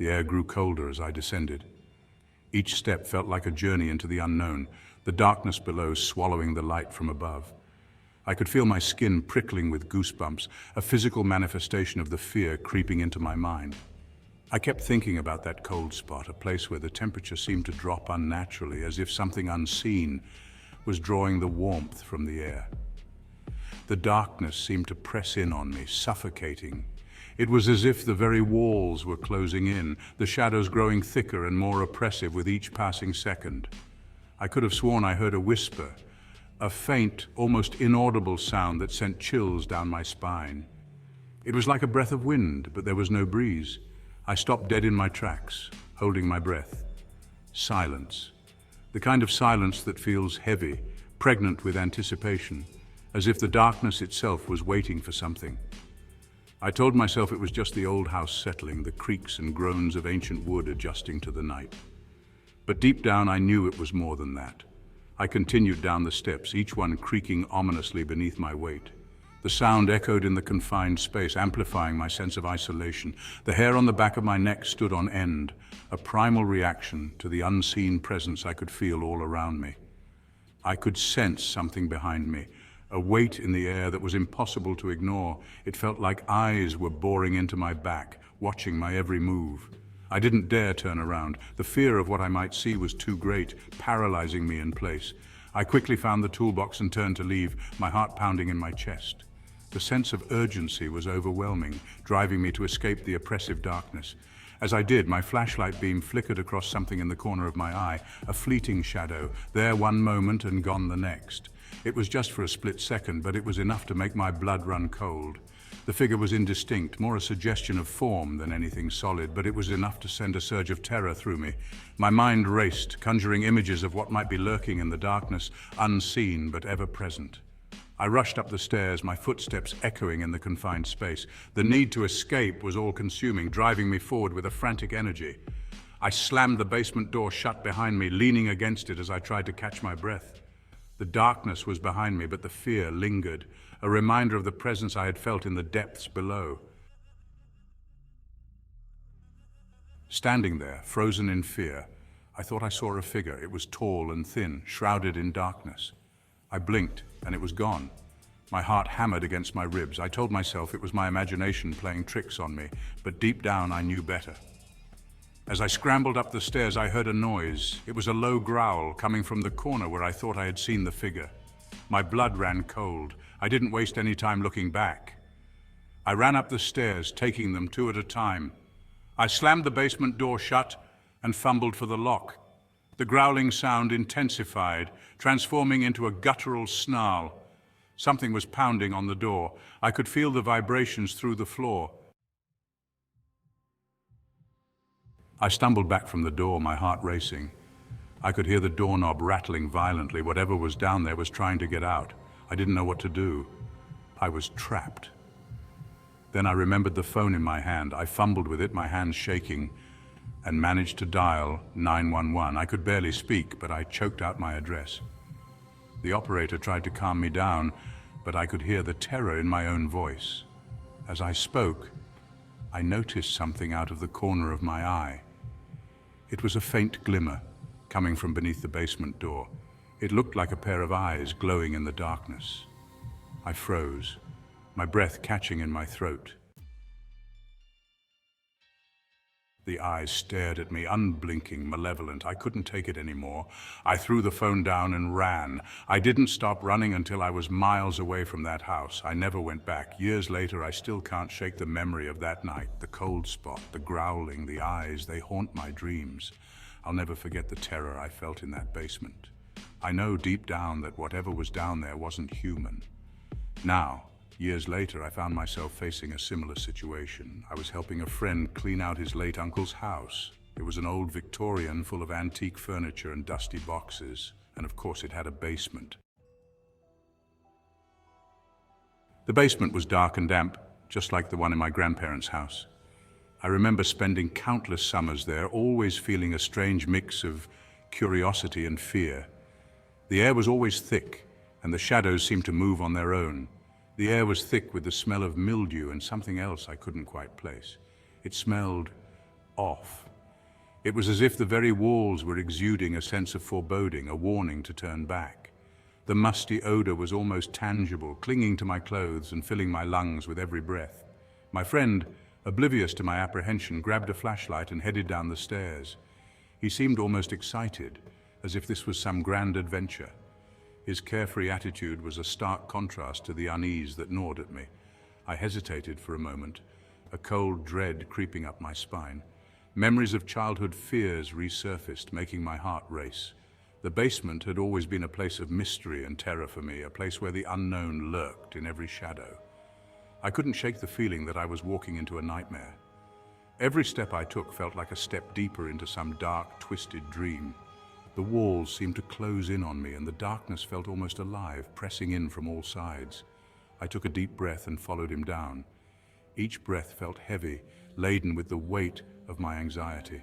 The air grew colder as I descended. Each step felt like a journey into the unknown, the darkness below swallowing the light from above. I could feel my skin prickling with goosebumps, a physical manifestation of the fear creeping into my mind. I kept thinking about that cold spot, a place where the temperature seemed to drop unnaturally, as if something unseen was drawing the warmth from the air. The darkness seemed to press in on me, suffocating. It was as if the very walls were closing in, the shadows growing thicker and more oppressive with each passing second. I could have sworn I heard a whisper, a faint, almost inaudible sound that sent chills down my spine. It was like a breath of wind, but there was no breeze. I stopped dead in my tracks, holding my breath. Silence. The kind of silence that feels heavy, pregnant with anticipation, as if the darkness itself was waiting for something. I told myself it was just the old house settling, the creaks and groans of ancient wood adjusting to the night. But deep down I knew it was more than that. I continued down the steps, each one creaking ominously beneath my weight. The sound echoed in the confined space, amplifying my sense of isolation. The hair on the back of my neck stood on end, a primal reaction to the unseen presence I could feel all around me. I could sense something behind me, a weight in the air that was impossible to ignore. It felt like eyes were boring into my back, watching my every move. I didn't dare turn around. The fear of what I might see was too great, paralyzing me in place. I quickly found the toolbox and turned to leave, my heart pounding in my chest. The sense of urgency was overwhelming, driving me to escape the oppressive darkness. As I did, my flashlight beam flickered across something in the corner of my eye, a fleeting shadow, there one moment and gone the next. It was just for a split second, but it was enough to make my blood run cold. The figure was indistinct, more a suggestion of form than anything solid, but it was enough to send a surge of terror through me. My mind raced, conjuring images of what might be lurking in the darkness, unseen but ever present. I rushed up the stairs, my footsteps echoing in the confined space. The need to escape was all-consuming, driving me forward with a frantic energy. I slammed the basement door shut behind me, leaning against it as I tried to catch my breath. The darkness was behind me, but the fear lingered, a reminder of the presence I had felt in the depths below. Standing there, frozen in fear, I thought I saw a figure. It was tall and thin, shrouded in darkness. I blinked, and it was gone. My heart hammered against my ribs. I told myself it was my imagination playing tricks on me, but deep down I knew better. As I scrambled up the stairs, I heard a noise. It was a low growl coming from the corner where I thought I had seen the figure. My blood ran cold. I didn't waste any time looking back. I ran up the stairs, taking them two at a time. I slammed the basement door shut and fumbled for the lock. The growling sound intensified, transforming into a guttural snarl. Something was pounding on the door. I could feel the vibrations through the floor. I stumbled back from the door, my heart racing. I could hear the doorknob rattling violently. Whatever was down there was trying to get out. I didn't know what to do. I was trapped. Then I remembered the phone in my hand. I fumbled with it, my hands shaking, and managed to dial 911. I could barely speak, but I choked out my address. The operator tried to calm me down, but I could hear the terror in my own voice. As I spoke, I noticed something out of the corner of my eye. It was a faint glimmer coming from beneath the basement door. It looked like a pair of eyes glowing in the darkness. I froze, my breath catching in my throat. The eyes stared at me, unblinking, malevolent. I couldn't take it anymore. I threw the phone down and ran. I didn't stop running until I was miles away from that house. I never went back. Years later, I still can't shake the memory of that night. The cold spot, the growling, the eyes, they haunt my dreams. I'll never forget the terror I felt in that basement. I know deep down that whatever was down there wasn't human. Now, years later, I found myself facing a similar situation. I was helping a friend clean out his late uncle's house. It was an old Victorian full of antique furniture and dusty boxes, and of course it had a basement. The basement was dark and damp, just like the one in my grandparents' house. I remember spending countless summers there, always feeling a strange mix of curiosity and fear. The air was always thick, and the shadows seemed to move on their own. The air was thick with the smell of mildew and something else I couldn't quite place. It smelled off. It was as if the very walls were exuding a sense of foreboding, a warning to turn back. The musty odor was almost tangible, clinging to my clothes and filling my lungs with every breath. My friend, oblivious to my apprehension, grabbed a flashlight and headed down the stairs. He seemed almost excited, as if this was some grand adventure. His carefree attitude was a stark contrast to the unease that gnawed at me. I hesitated for a moment, a cold dread creeping up my spine. Memories of childhood fears resurfaced, making my heart race. The basement had always been a place of mystery and terror for me, a place where the unknown lurked in every shadow. I couldn't shake the feeling that I was walking into a nightmare. Every step I took felt like a step deeper into some dark, twisted dream. The walls seemed to close in on me, and the darkness felt almost alive, pressing in from all sides. I took a deep breath and followed him down. Each breath felt heavy, laden with the weight of my anxiety.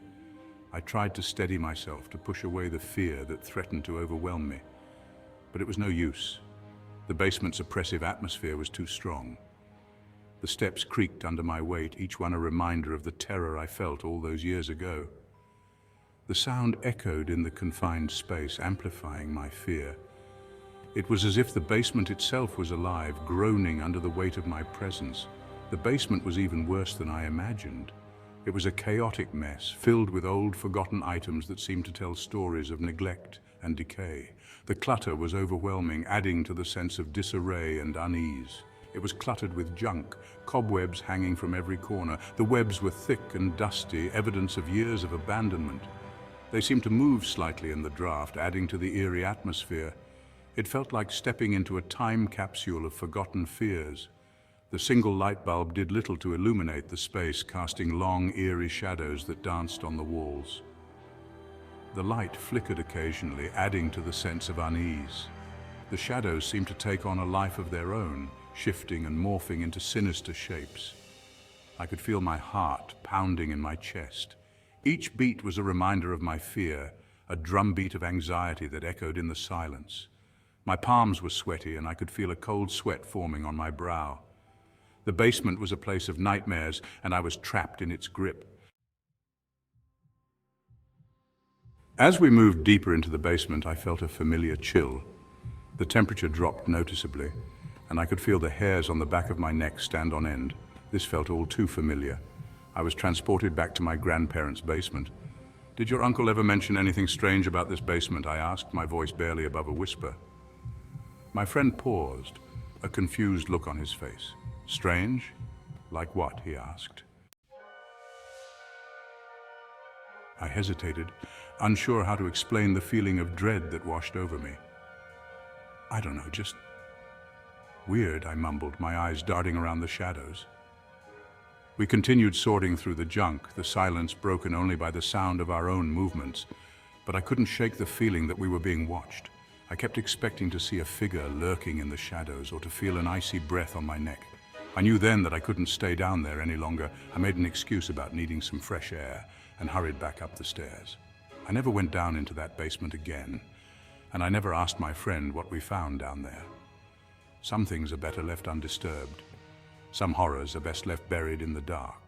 I tried to steady myself, to push away the fear that threatened to overwhelm me. But it was no use. The basement's oppressive atmosphere was too strong. The steps creaked under my weight, each one a reminder of the terror I felt all those years ago. The sound echoed in the confined space, amplifying my fear. It was as if the basement itself was alive, groaning under the weight of my presence. The basement was even worse than I imagined. It was a chaotic mess, filled with old, forgotten items that seemed to tell stories of neglect and decay. The clutter was overwhelming, adding to the sense of disarray and unease. It was cluttered with junk, cobwebs hanging from every corner. The webs were thick and dusty, evidence of years of abandonment. They seemed to move slightly in the draft, adding to the eerie atmosphere. It felt like stepping into a time capsule of forgotten fears. The single light bulb did little to illuminate the space, casting long, eerie shadows that danced on the walls. The light flickered occasionally, adding to the sense of unease. The shadows seemed to take on a life of their own, shifting and morphing into sinister shapes. I could feel my heart pounding in my chest. Each beat was a reminder of my fear, a drumbeat of anxiety that echoed in the silence. My palms were sweaty, and I could feel a cold sweat forming on my brow. The basement was a place of nightmares, and I was trapped in its grip. As we moved deeper into the basement, I felt a familiar chill. The temperature dropped noticeably, and I could feel the hairs on the back of my neck stand on end. This felt all too familiar. I was transported back to my grandparents' basement. "Did your uncle ever mention anything strange about this basement?" I asked, my voice barely above a whisper. My friend paused, a confused look on his face. "Strange? Like what?" he asked. I hesitated, unsure how to explain the feeling of dread that washed over me. "I don't know, just weird," I mumbled, my eyes darting around the shadows. We continued sorting through the junk, the silence broken only by the sound of our own movements, but I couldn't shake the feeling that we were being watched. I kept expecting to see a figure lurking in the shadows or to feel an icy breath on my neck. I knew then that I couldn't stay down there any longer. I made an excuse about needing some fresh air and hurried back up the stairs. I never went down into that basement again, and I never asked my friend what we found down there. Some things are better left undisturbed. Some horrors are best left buried in the dark.